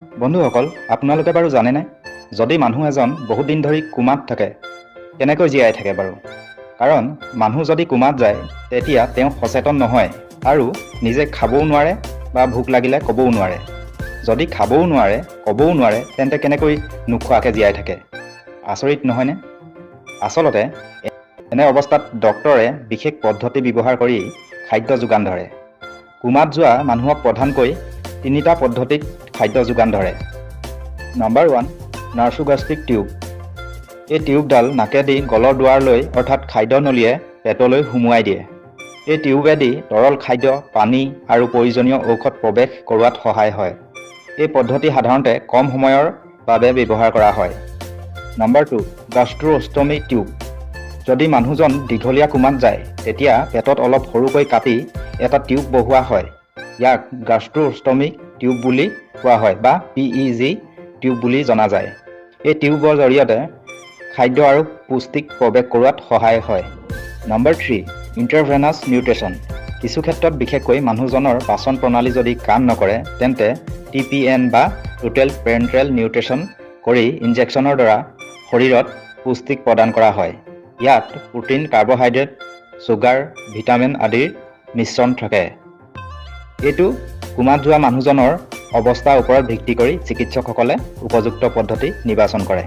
বন্ধুসকল, আপোনালোকে বাৰু জানেনে যদি মানুহ এজন বহুত দিন ধৰি কোমাত থাকে কেনেকৈ জীয়াই থাকে বাৰু? কাৰণ মানুহ যদি কোমাত যায় তেতিয়া তেওঁ সচেতন নহয় আৰু নিজে খাবও নোৱাৰে বা ভোক লাগিলে ক'বও নোৱাৰে। যদি খাবও নোৱাৰে, ক'বও নোৱাৰে, তেন্তে কেনেকৈ নোখোৱাকৈ জীয়াই থাকে? আচৰিত নহয়নে? আচলতে এনে অৱস্থাত ডক্তৰে বিশেষ পদ্ধতি ব্যৱহাৰ কৰি খাদ্য যোগান ধৰে। কোমাত যোৱা মানুহক প্ৰধানকৈ তিনিটা পদ্ধতিত খাদ্য যোগান ধৰে। Number 1, nasogastric tube. এই টিউবডাল নাকেদি গলৰ দুৱাৰলৈ অৰ্থাৎ খাদ্য নলীয়ে পেটলৈ সুমুৱাই দিয়ে। এই টিউবেদি তৰল খাদ্য, পানী আৰু প্ৰয়োজনীয় ঔষধ প্ৰৱেশ কৰোৱাত সহায় হয়। এই পদ্ধতি সাধাৰণতে কম সময়ৰ বাবে ব্যৱহাৰ কৰা হয়। Number 2, gastrostomy tube. যদি মানুহজন দীঘলীয়া কোমাত যায় তেতিয়া পেটত অলপ সৰুকৈ কাটি এটা টিউব বহুওৱা হয়। ইয়াক গাষ্ট্ৰোষ্টমিক টিউব বুলি কোৱা হয় বা PEG টিউব বুলি জনা যায়। এই টিউবৰ জৰিয়তে খাদ্য আৰু পুষ্টিক প্ৰৱেশ কৰোৱাত সহায় হয়। Number 3, intravenous nutrition. কিছু ক্ষেত্ৰত বিশেষকৈ মানুহজনৰ পাচন প্ৰণালী যদি কাম নকৰে তেন্তে TPN বা টোটেল পেৰেণ্টেল নিউট্ৰিশ্যন কৰি ইনজেকশ্যনৰ দ্বাৰা শৰীৰত পুষ্টিক প্ৰদান কৰা হয়। ইয়াত প্ৰটিন, কাৰ্বহাইড্ৰেট, চুগাৰ, ভিটামিন আদিৰ মিশ্ৰণ থাকে। এইটো কোমাত যোৱা মানুহজনৰ অৱস্থাৰ ওপৰত ভিত্তি কৰি চিকিৎসকসকলে উপযুক্ত পদ্ধতি নিৰ্বাচন কৰে।